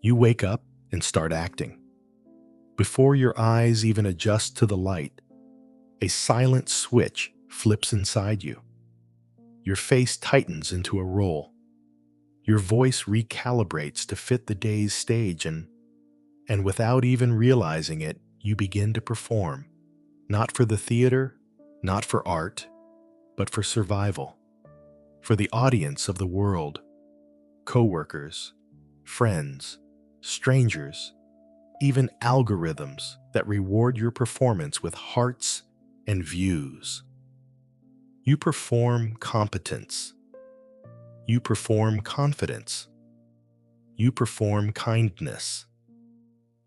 You wake up and start acting. Before your eyes even adjust to the light, a silent switch flips inside you. Your face tightens into a roll. Your voice recalibrates to fit the day's stage, and without even realizing it, you begin to perform. Not for the theater, not for art, but for survival. For the audience of the world, coworkers, friends, strangers, even algorithms that reward your performance with hearts and views. You perform competence. You perform confidence. You perform kindness.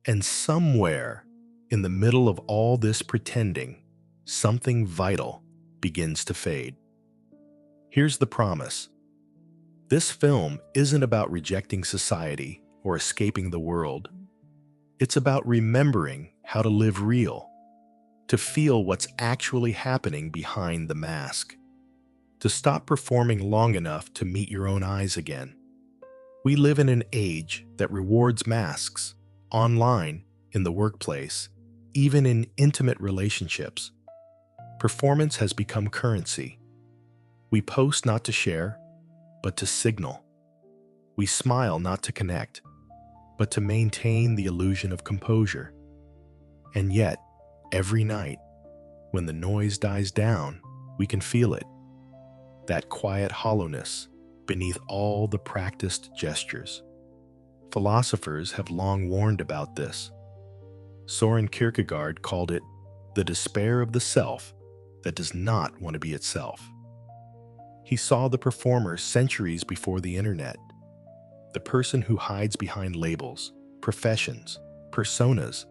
And somewhere in the middle of all this pretending, something vital begins to fade. Here's the promise. This film isn't about rejecting society or escaping the world. It's about remembering how to live real, to feel what's actually happening behind the mask, to stop performing long enough to meet your own eyes again. We live in an age that rewards masks, online, in the workplace, even in intimate relationships. Performance has become currency. We post not to share, but to signal. We smile not to connect, but to maintain the illusion of composure. And yet, every night, when the noise dies down, we can feel it. That quiet hollowness beneath all the practiced gestures. Philosophers have long warned about this. Soren Kierkegaard called it the despair of the self that does not want to be itself. He saw the performer centuries before the internet, the person who hides behind labels, professions, personas,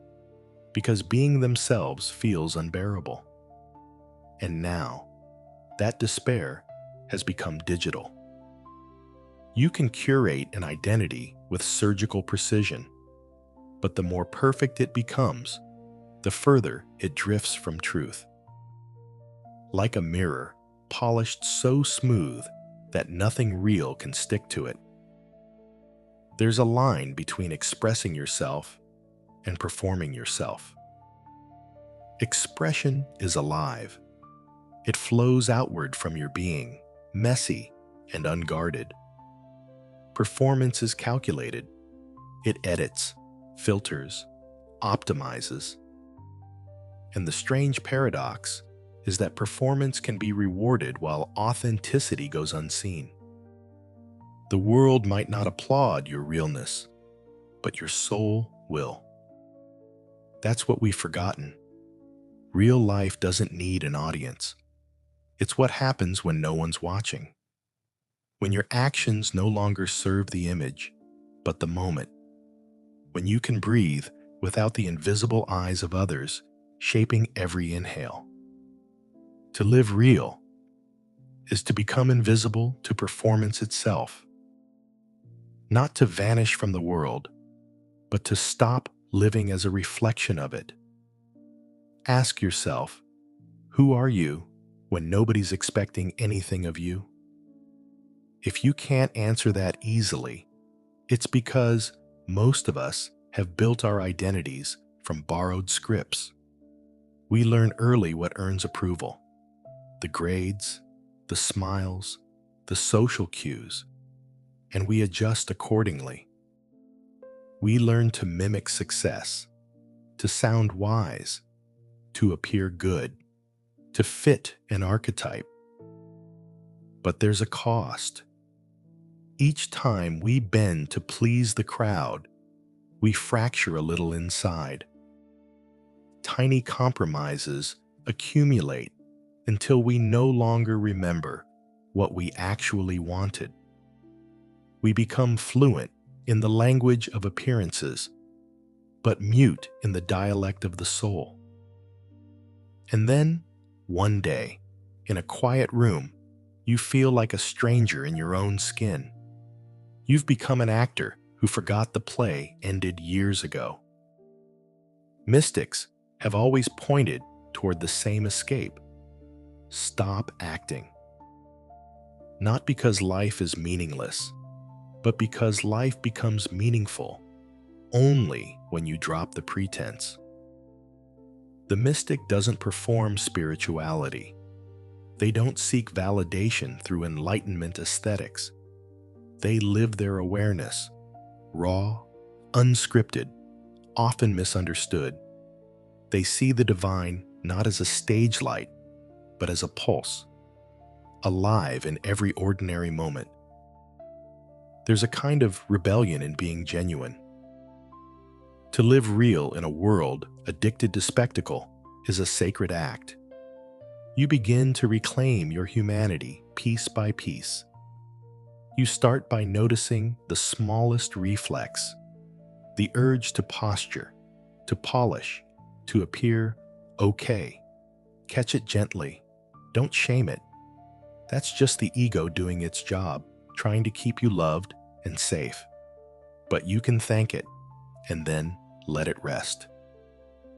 because being themselves feels unbearable. And now, that despair has become digital. You can curate an identity with surgical precision, but the more perfect it becomes, the further it drifts from truth. Like a mirror, polished so smooth that nothing real can stick to it. There's a line between expressing yourself and performing yourself. Expression is alive. It flows outward from your being, messy and unguarded. Performance is calculated. It edits, filters, optimizes. And the strange paradox is that performance can be rewarded while authenticity goes unseen. The world might not applaud your realness, but your soul will. That's what we've forgotten. Real life doesn't need an audience. It's what happens when no one's watching. When your actions no longer serve the image, but the moment. When you can breathe without the invisible eyes of others shaping every inhale. To live real is to become invisible to performance itself. Not to vanish from the world, but to stop living as a reflection of it. Ask yourself, who are you when nobody's expecting anything of you? If you can't answer that easily, it's because most of us have built our identities from borrowed scripts. We learn early what earns approval. The grades, the smiles, the social cues, and we adjust accordingly. We learn to mimic success, to sound wise, to appear good, to fit an archetype. But there's a cost. Each time we bend to please the crowd, we fracture a little inside. Tiny compromises accumulate until we no longer remember what we actually wanted. We become fluent in the language of appearances, but mute in the dialect of the soul. And then, one day, in a quiet room, you feel like a stranger in your own skin. You've become an actor who forgot the play ended years ago. Mystics have always pointed toward the same escape. Stop acting. Not because life is meaningless, but because life becomes meaningful only when you drop the pretense. The mystic doesn't perform spirituality. They don't seek validation through enlightenment aesthetics. They live their awareness, raw, unscripted, often misunderstood. They see the divine not as a stage light, but as a pulse, alive in every ordinary moment. There's a kind of rebellion in being genuine. To live real in a world addicted to spectacle is a sacred act. You begin to reclaim your humanity piece by piece. You start by noticing the smallest reflex, the urge to posture, to polish, to appear okay. Catch it gently. Don't shame it. That's just the ego doing its job, trying to keep you loved and safe. But you can thank it and then let it rest.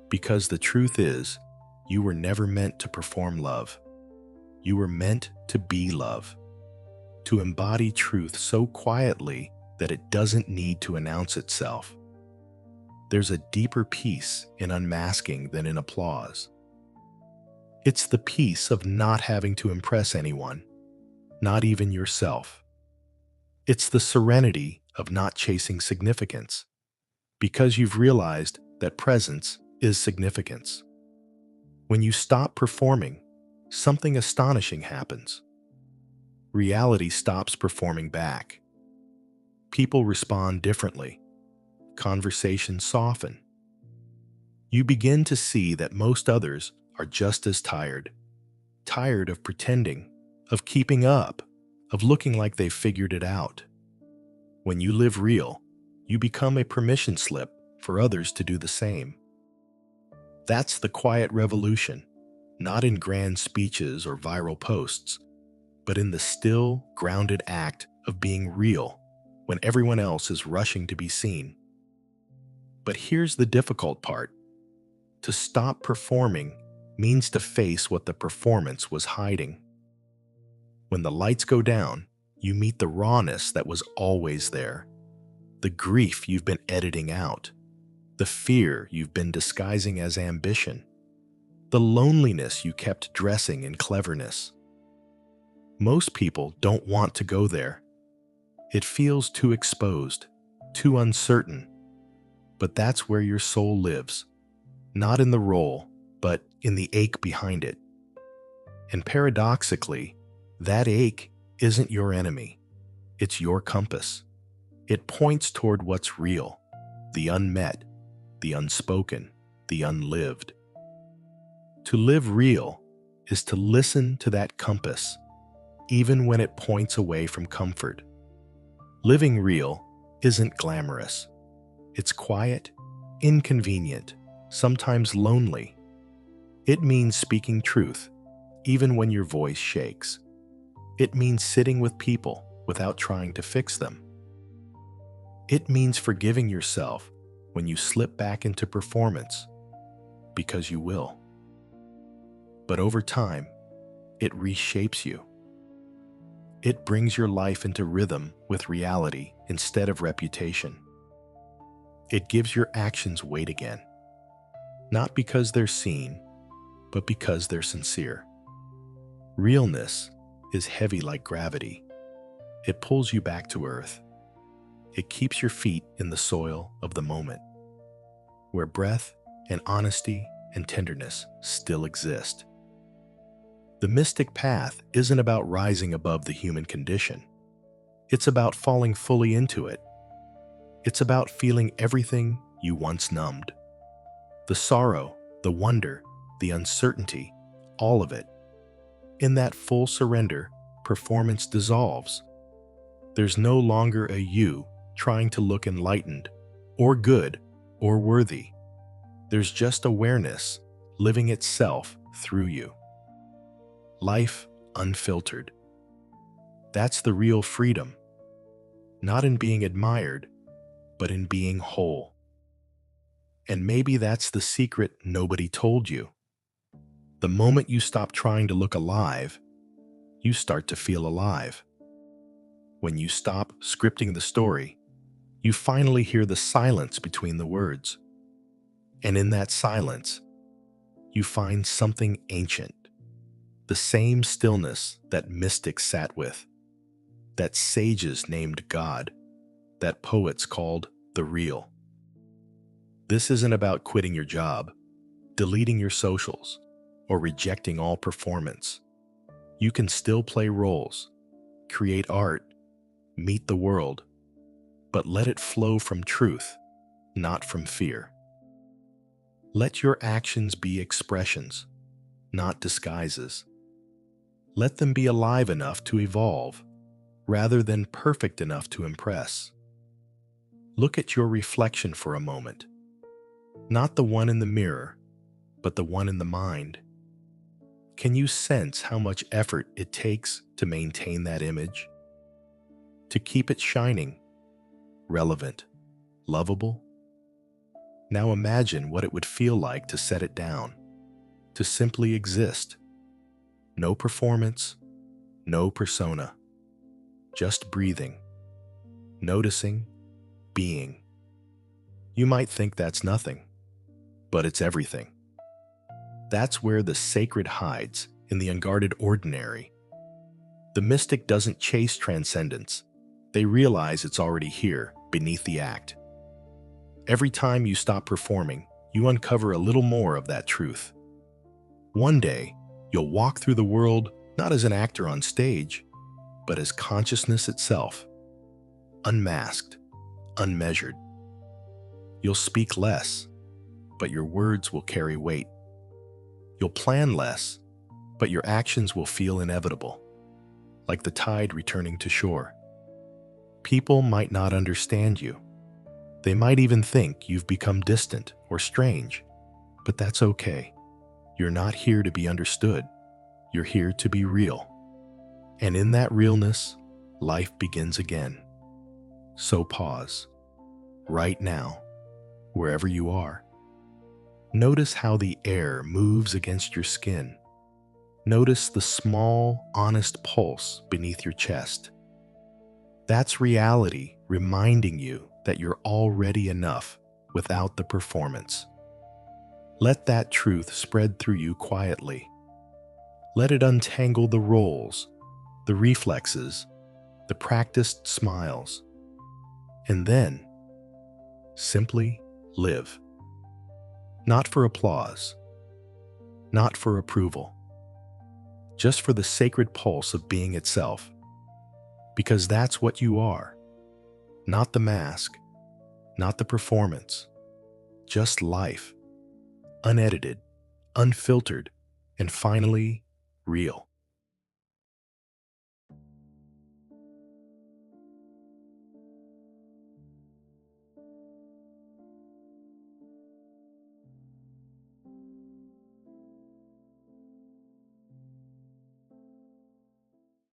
Because the truth is, you were never meant to perform love. You were meant to be love, to embody truth so quietly that it doesn't need to announce itself. There's a deeper peace in unmasking than in applause. It's the peace of not having to impress anyone, not even yourself. It's the serenity of not chasing significance, because you've realized that presence is significance. When you stop performing, something astonishing happens. Reality stops performing back. People respond differently. Conversations soften. You begin to see that most others are just as tired of pretending, of keeping up, of looking like they've figured it out. When you live real, you become a permission slip for others to do the same. That's the quiet revolution, not in grand speeches or viral posts, but in the still, grounded act of being real when everyone else is rushing to be seen. But here's the difficult part. To stop performing means to face what the performance was hiding. When the lights go down, you meet the rawness that was always there, the grief you've been editing out, the fear you've been disguising as ambition, the loneliness you kept dressing in cleverness. Most people don't want to go there. It feels too exposed, too uncertain. But that's where your soul lives, not in the role, but in the ache behind it. And paradoxically, that ache isn't your enemy. It's your compass. It points toward what's real, the unmet, the unspoken, the unlived. To live real is to listen to that compass, even when it points away from comfort. Living real isn't glamorous. It's quiet, inconvenient, sometimes lonely. It means speaking truth, even when your voice shakes. It means sitting with people without trying to fix them. It means forgiving yourself when you slip back into performance, because you will. But over time, it reshapes you. It brings your life into rhythm with reality instead of reputation. It gives your actions weight again, not because they're seen, but because they're sincere. Realness is heavy like gravity. It pulls you back to earth. It keeps your feet in the soil of the moment, where breath and honesty and tenderness still exist. The mystic path isn't about rising above the human condition. It's about falling fully into it. It's about feeling everything you once numbed. The sorrow, the wonder, the uncertainty, all of it. In that full surrender, performance dissolves. There's no longer a you trying to look enlightened, or good, or worthy. There's just awareness living itself through you. Life unfiltered. That's the real freedom. Not in being admired, but in being whole. And maybe that's the secret nobody told you. The moment you stop trying to look alive, you start to feel alive. When you stop scripting the story, You finally hear the silence between the words. And in that silence, you find something ancient, the same stillness that mystics sat with, that sages named God, that poets called the real. This isn't about quitting your job, deleting your socials, or rejecting all performance. You can still play roles, create art, meet the world, but let it flow from truth, not from fear. Let your actions be expressions, not disguises. Let them be alive enough to evolve, rather than perfect enough to impress. Look at your reflection for a moment. Not the one in the mirror, but the one in the mind. Can you sense how much effort it takes to maintain that image? To keep it shining, relevant, lovable? Now imagine what it would feel like to set it down, to simply exist. No performance, no persona, just breathing, noticing, being. You might think that's nothing, but it's everything. That's where the sacred hides, in the unguarded ordinary. The mystic doesn't chase transcendence. They realize it's already here, beneath the act. Every time you stop performing, you uncover a little more of that truth. One day, you'll walk through the world not as an actor on stage, but as consciousness itself, unmasked, unmeasured. You'll speak less, but your words will carry weight. You'll plan less, but your actions will feel inevitable, like the tide returning to shore. People might not understand you. They might even think you've become distant or strange, but that's okay. You're not here to be understood. You're here to be real. And in that realness, life begins again. So pause, right now, wherever you are. Notice how the air moves against your skin. Notice the small, honest pulse beneath your chest. That's reality reminding you that you're already enough without the performance. Let that truth spread through you quietly. Let it untangle the roles, the reflexes, the practiced smiles. And then, simply live. Not for applause, not for approval, just for the sacred pulse of being itself. Because that's what you are. Not the mask, not the performance, just life. Unedited, unfiltered, and finally, real.